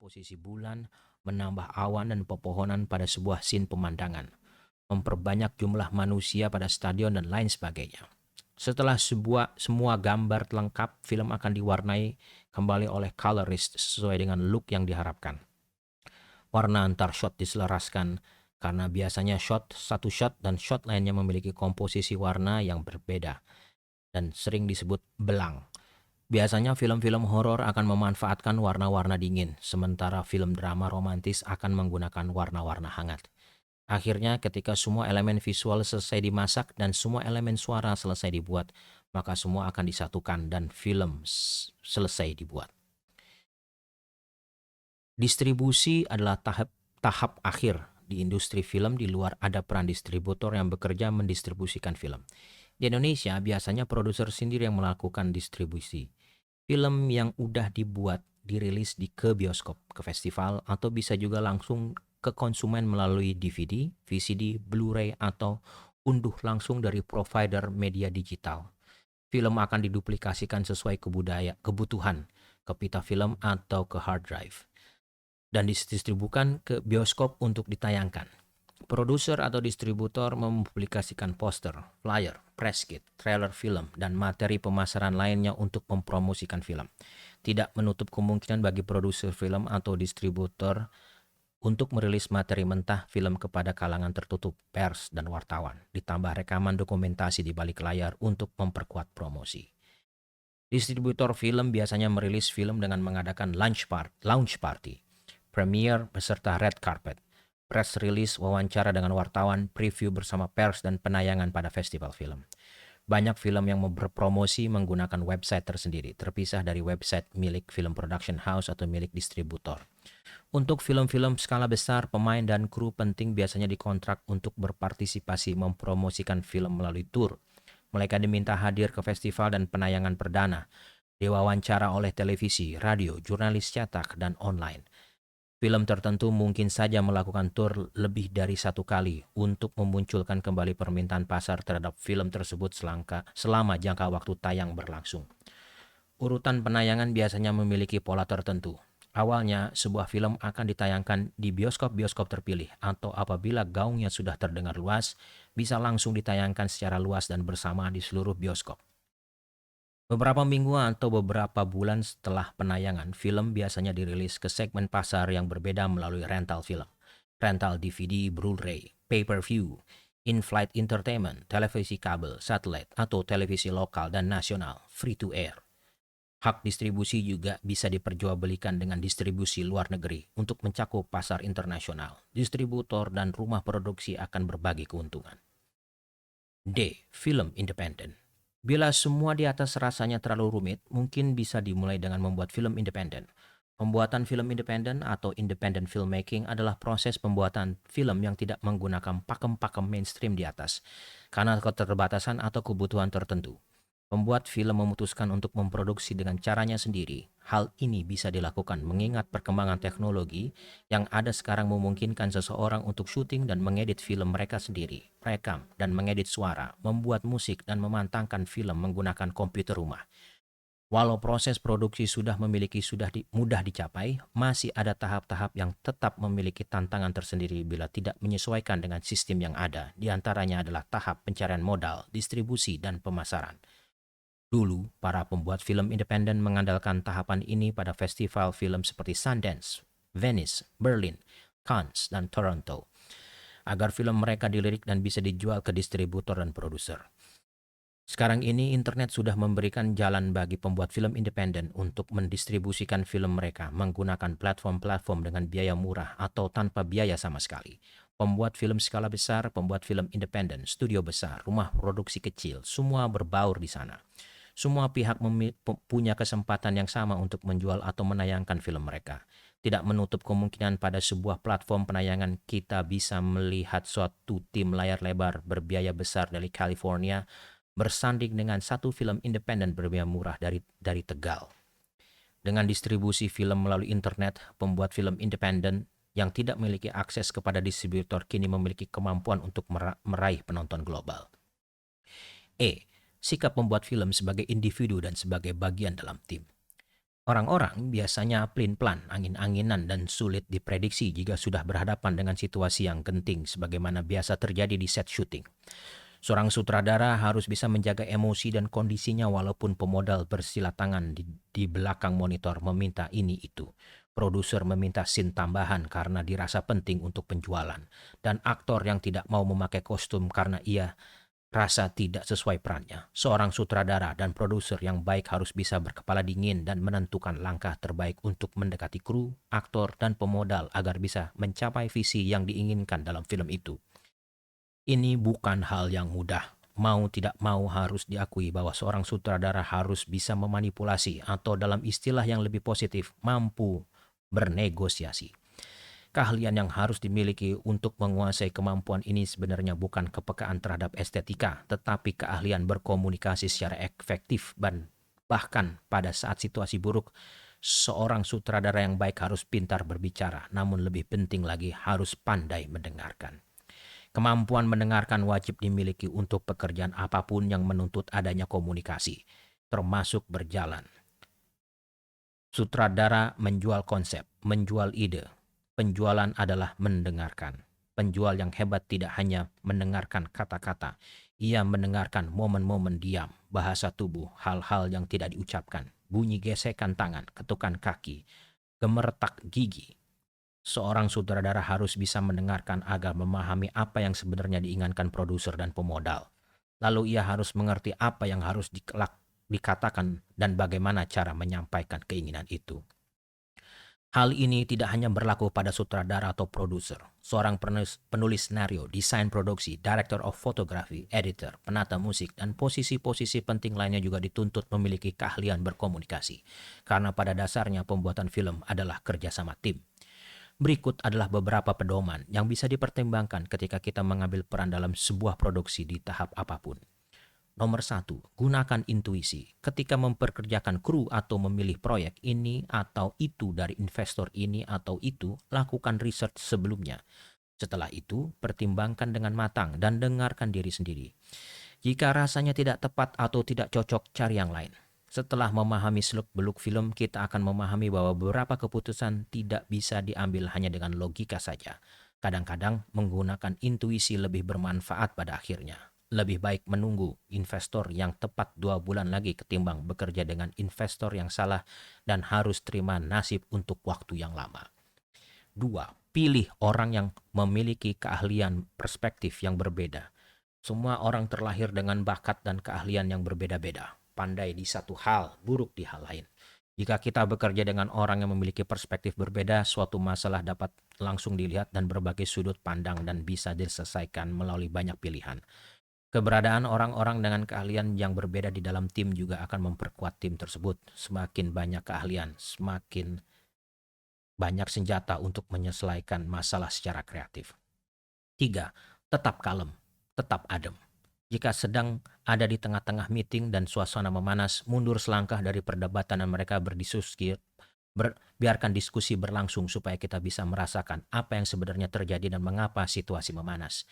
komposisi bulan, menambah awan dan pepohonan pada sebuah scene pemandangan, memperbanyak jumlah manusia pada stadion dan lain sebagainya. Setelah semua gambar lengkap, film akan diwarnai kembali oleh colorist sesuai dengan look yang diharapkan. Warna antar shot diselaraskan karena biasanya satu shot dan shot lainnya memiliki komposisi warna yang berbeda dan sering disebut belang. Biasanya film-film horor akan memanfaatkan warna-warna dingin, sementara film drama romantis akan menggunakan warna-warna hangat. Akhirnya, ketika semua elemen visual selesai dimasak dan semua elemen suara selesai dibuat, maka semua akan disatukan dan film selesai dibuat. Distribusi adalah tahap akhir di industri film. Di luar ada peran distributor yang bekerja mendistribusikan film. Di Indonesia, biasanya produser sendiri yang melakukan distribusi. Film yang udah dibuat dirilis ke bioskop, ke festival, atau bisa juga langsung ke konsumen melalui DVD, VCD, Blu-ray, atau unduh langsung dari provider media digital. Film akan diduplikasikan sesuai kebutuhan ke pita film atau ke hard drive dan didistribusikan ke bioskop untuk ditayangkan. Produser atau distributor mempublikasikan poster, flyer, press kit, trailer film, dan materi pemasaran lainnya untuk mempromosikan film. Tidak menutup kemungkinan bagi produser film atau distributor untuk merilis materi mentah film kepada kalangan tertutup, pers, dan wartawan, ditambah rekaman dokumentasi di balik layar untuk memperkuat promosi. Distributor film biasanya merilis film dengan mengadakan launch party, premiere beserta red carpet, press release, wawancara dengan wartawan, preview bersama pers, dan penayangan pada festival film. Banyak film yang berpromosi menggunakan website tersendiri, terpisah dari website milik film production house atau milik distributor. Untuk film-film skala besar, pemain dan kru penting biasanya dikontrak untuk berpartisipasi mempromosikan film melalui tour. Mereka diminta hadir ke festival dan penayangan perdana, diwawancara oleh televisi, radio, jurnalis cetak, dan online. Film tertentu mungkin saja melakukan tour lebih dari satu kali untuk memunculkan kembali permintaan pasar terhadap film tersebut selama jangka waktu tayang berlangsung. Urutan penayangan biasanya memiliki pola tertentu. Awalnya, sebuah film akan ditayangkan di bioskop-bioskop terpilih, atau apabila gaungnya sudah terdengar luas, bisa langsung ditayangkan secara luas dan bersamaan di seluruh bioskop. Beberapa minggu atau beberapa bulan setelah penayangan, film biasanya dirilis ke segmen pasar yang berbeda melalui rental film, rental DVD, Blu-ray, pay-per-view, in-flight entertainment, televisi kabel, satelit, atau televisi lokal dan nasional, free-to-air. Hak distribusi juga bisa diperjualbelikan dengan distribusi luar negeri untuk mencakup pasar internasional. Distributor dan rumah produksi akan berbagi keuntungan. D. Film independen. Bila semua di atas rasanya terlalu rumit, mungkin bisa dimulai dengan membuat film independen. Pembuatan film independen atau independent filmmaking adalah proses pembuatan film yang tidak menggunakan pakem-pakem mainstream di atas, karena keterbatasan atau kebutuhan tertentu. Pembuat film memutuskan untuk memproduksi dengan caranya sendiri. Hal ini bisa dilakukan mengingat perkembangan teknologi yang ada sekarang memungkinkan seseorang untuk syuting dan mengedit film mereka sendiri, rekam dan mengedit suara, membuat musik dan memantangkan film menggunakan komputer rumah. Walau proses produksi mudah dicapai, masih ada tahap-tahap yang tetap memiliki tantangan tersendiri bila tidak menyesuaikan dengan sistem yang ada. Di antaranya adalah tahap pencarian modal, distribusi, dan pemasaran. Dulu, para pembuat film independen mengandalkan tahapan ini pada festival film seperti Sundance, Venice, Berlin, Cannes, dan Toronto, agar film mereka dilirik dan bisa dijual ke distributor dan produser. Sekarang ini, internet sudah memberikan jalan bagi pembuat film independen untuk mendistribusikan film mereka menggunakan platform-platform dengan biaya murah atau tanpa biaya sama sekali. Pembuat film skala besar, pembuat film independen, studio besar, rumah produksi kecil, semua berbaur di sana. Semua pihak punya kesempatan yang sama untuk menjual atau menayangkan film mereka. Tidak menutup kemungkinan pada sebuah platform penayangan kita bisa melihat suatu tim layar lebar berbiaya besar dari California bersanding dengan satu film independen berbiaya murah dari Tegal. Dengan distribusi film melalui internet, pembuat film independen yang tidak memiliki akses kepada distributor kini memiliki kemampuan untuk meraih penonton global. Sikap membuat film sebagai individu dan sebagai bagian dalam tim. Orang-orang biasanya pelin-pelan, angin-anginan, dan sulit diprediksi jika sudah berhadapan dengan situasi yang genting sebagaimana biasa terjadi di set syuting. Seorang sutradara harus bisa menjaga emosi dan kondisinya walaupun pemodal bersila tangan di belakang monitor meminta ini itu. Produser meminta scene tambahan karena dirasa penting untuk penjualan. Dan aktor yang tidak mau memakai kostum karena ia rasa tidak sesuai perannya. Seorang sutradara dan produser yang baik harus bisa berkepala dingin dan menentukan langkah terbaik untuk mendekati kru, aktor, dan pemodal agar bisa mencapai visi yang diinginkan dalam film itu. Ini bukan hal yang mudah. Mau tidak mau harus diakui bahwa seorang sutradara harus bisa memanipulasi atau dalam istilah yang lebih positif, mampu bernegosiasi. Keahlian yang harus dimiliki untuk menguasai kemampuan ini sebenarnya bukan kepekaan terhadap estetika, tetapi keahlian berkomunikasi secara efektif dan bahkan pada saat situasi buruk, seorang sutradara yang baik harus pintar berbicara, namun lebih penting lagi harus pandai mendengarkan. Kemampuan mendengarkan wajib dimiliki untuk pekerjaan apapun yang menuntut adanya komunikasi, termasuk berjalan. Sutradara menjual konsep, menjual ide. Penjualan adalah mendengarkan. Penjual yang hebat tidak hanya mendengarkan kata-kata, ia mendengarkan momen-momen diam, bahasa tubuh, hal-hal yang tidak diucapkan, bunyi gesekan tangan, ketukan kaki, gemertak gigi. Seorang sutradara harus bisa mendengarkan agar memahami apa yang sebenarnya diinginkan produser dan pemodal. Lalu ia harus mengerti apa yang harus dikatakan dan bagaimana cara menyampaikan keinginan itu. Hal ini tidak hanya berlaku pada sutradara atau produser. Seorang penulis skenario, desain produksi, director of photography, editor, penata musik, dan posisi-posisi penting lainnya juga dituntut memiliki keahlian berkomunikasi. Karena pada dasarnya pembuatan film adalah kerjasama tim. Berikut adalah beberapa pedoman yang bisa dipertimbangkan ketika kita mengambil peran dalam sebuah produksi di tahap apapun. Nomor 1, gunakan intuisi. Ketika memperkerjakan kru atau memilih proyek ini atau itu dari investor ini atau itu, lakukan research sebelumnya. Setelah itu, pertimbangkan dengan matang dan dengarkan diri sendiri. Jika rasanya tidak tepat atau tidak cocok, cari yang lain. Setelah memahami seluk-beluk film, kita akan memahami bahwa beberapa keputusan tidak bisa diambil hanya dengan logika saja. Kadang-kadang menggunakan intuisi lebih bermanfaat pada akhirnya. Lebih baik menunggu investor yang tepat 2 bulan lagi ketimbang bekerja dengan investor yang salah dan harus terima nasib untuk waktu yang lama. 2. Pilih orang yang memiliki keahlian perspektif yang berbeda. Semua orang terlahir dengan bakat dan keahlian yang berbeda-beda. Pandai di satu hal, buruk di hal lain. Jika kita bekerja dengan orang yang memiliki perspektif berbeda, suatu masalah dapat langsung dilihat dan berbagai sudut pandang dan bisa diselesaikan melalui banyak pilihan. Keberadaan orang-orang dengan keahlian yang berbeda di dalam tim juga akan memperkuat tim tersebut. Semakin banyak keahlian, semakin banyak senjata untuk menyelesaikan masalah secara kreatif. 3. Tetap kalem, tetap adem. Jika sedang ada di tengah-tengah meeting dan suasana memanas, mundur selangkah dari perdebatan dan mereka berdiskusi, biarkan diskusi berlangsung supaya kita bisa merasakan apa yang sebenarnya terjadi dan mengapa situasi memanas.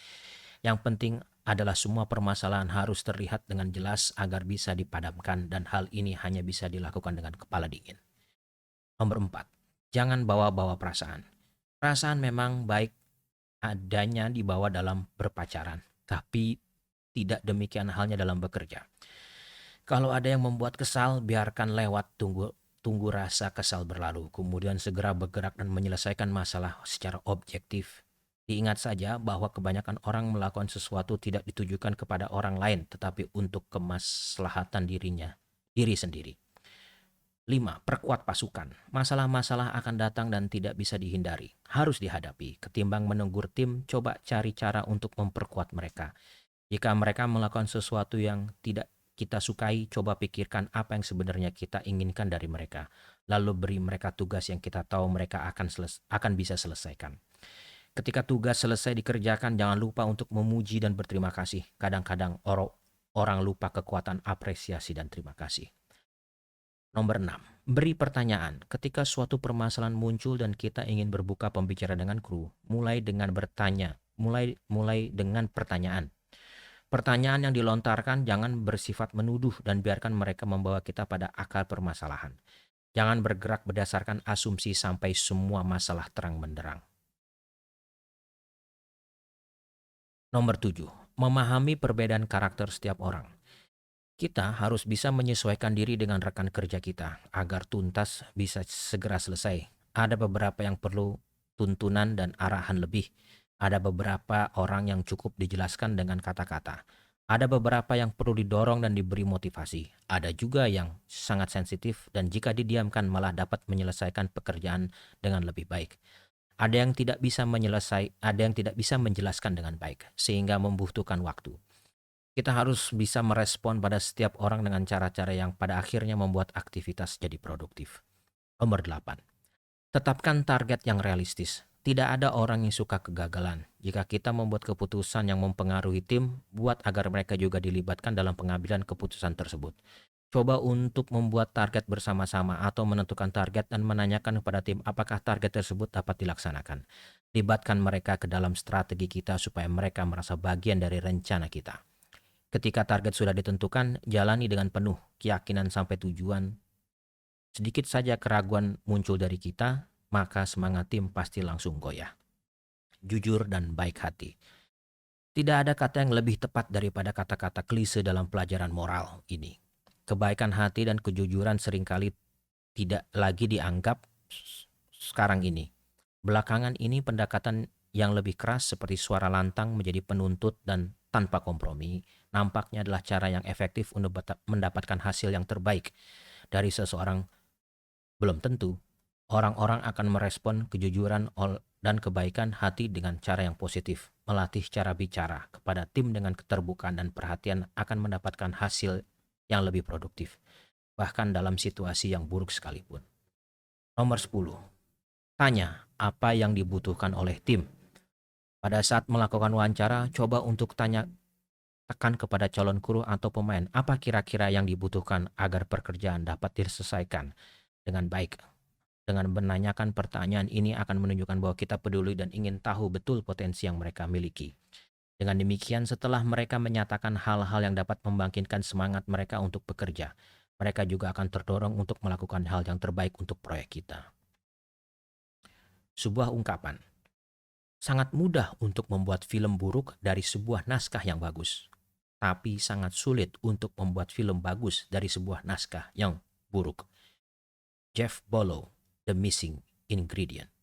Yang penting adalah semua permasalahan harus terlihat dengan jelas agar bisa dipadamkan dan hal ini hanya bisa dilakukan dengan kepala dingin. Nomor 4. Jangan bawa-bawa perasaan. Perasaan memang baik adanya dibawa dalam berpacaran, tapi tidak demikian halnya dalam bekerja. Kalau ada yang membuat kesal, biarkan lewat, tunggu rasa kesal berlalu, kemudian segera bergerak dan menyelesaikan masalah secara objektif. Diingat saja bahwa kebanyakan orang melakukan sesuatu tidak ditujukan kepada orang lain, tetapi untuk kemaslahatan diri sendiri. 5. Perkuat pasukan. Masalah-masalah akan datang dan tidak bisa dihindari. Harus dihadapi. Ketimbang menegur tim, coba cari cara untuk memperkuat mereka. Jika mereka melakukan sesuatu yang tidak kita sukai, coba pikirkan apa yang sebenarnya kita inginkan dari mereka. Lalu beri mereka tugas yang kita tahu mereka akan bisa selesaikan. Ketika tugas selesai dikerjakan, jangan lupa untuk memuji dan berterima kasih. Kadang-kadang orang lupa kekuatan apresiasi dan terima kasih. Nomor 6. Beri pertanyaan. Ketika suatu permasalahan muncul dan kita ingin berbuka pembicaraan dengan kru, mulai dengan bertanya. Mulai dengan pertanyaan. Pertanyaan yang dilontarkan jangan bersifat menuduh dan biarkan mereka membawa kita pada akar permasalahan. Jangan bergerak berdasarkan asumsi sampai semua masalah terang benderang. Nomor 7, memahami perbedaan karakter setiap orang. Kita harus bisa menyesuaikan diri dengan rekan kerja kita agar tuntas bisa segera selesai. Ada beberapa yang perlu tuntunan dan arahan lebih. Ada beberapa orang yang cukup dijelaskan dengan kata-kata. Ada beberapa yang perlu didorong dan diberi motivasi. Ada juga yang sangat sensitif dan jika didiamkan malah dapat menyelesaikan pekerjaan dengan lebih baik. Ada yang tidak bisa menjelaskan dengan baik sehingga membutuhkan waktu. Kita harus bisa merespon pada setiap orang dengan cara-cara yang pada akhirnya membuat aktivitas jadi produktif. Nomor 8. Tetapkan target yang realistis. Tidak ada orang yang suka kegagalan. Jika kita membuat keputusan yang mempengaruhi tim, buat agar mereka juga dilibatkan dalam pengambilan keputusan tersebut. Coba untuk membuat target bersama-sama atau menentukan target dan menanyakan kepada tim apakah target tersebut dapat dilaksanakan. Libatkan mereka ke dalam strategi kita supaya mereka merasa bagian dari rencana kita. Ketika target sudah ditentukan, jalani dengan penuh keyakinan sampai tujuan. Sedikit saja keraguan muncul dari kita, maka semangat tim pasti langsung goyah. Jujur dan baik hati. Tidak ada kata yang lebih tepat daripada kata-kata klise dalam pelajaran moral ini. Kebaikan hati dan kejujuran seringkali tidak lagi dianggap sekarang ini. Belakangan ini pendekatan yang lebih keras seperti suara lantang menjadi penuntut dan tanpa kompromi nampaknya adalah cara yang efektif untuk mendapatkan hasil yang terbaik dari seseorang. Belum tentu orang-orang akan merespon kejujuran dan kebaikan hati dengan cara yang positif. Melatih cara bicara kepada tim dengan keterbukaan dan perhatian akan mendapatkan hasil yang lebih produktif, bahkan dalam situasi yang buruk sekalipun. Nomor 10. Tanya apa yang dibutuhkan oleh tim. Pada saat melakukan wawancara, coba untuk tekan kepada calon kru atau pemain apa kira-kira yang dibutuhkan agar pekerjaan dapat diselesaikan dengan baik. Dengan menanyakan pertanyaan ini akan menunjukkan bahwa kita peduli dan ingin tahu betul potensi yang mereka miliki. Dengan demikian, setelah mereka menyatakan hal-hal yang dapat membangkitkan semangat mereka untuk bekerja, mereka juga akan terdorong untuk melakukan hal yang terbaik untuk proyek kita. Sebuah ungkapan. Sangat mudah untuk membuat film buruk dari sebuah naskah yang bagus, tapi sangat sulit untuk membuat film bagus dari sebuah naskah yang buruk. Jeff Bolo, The Missing Ingredient.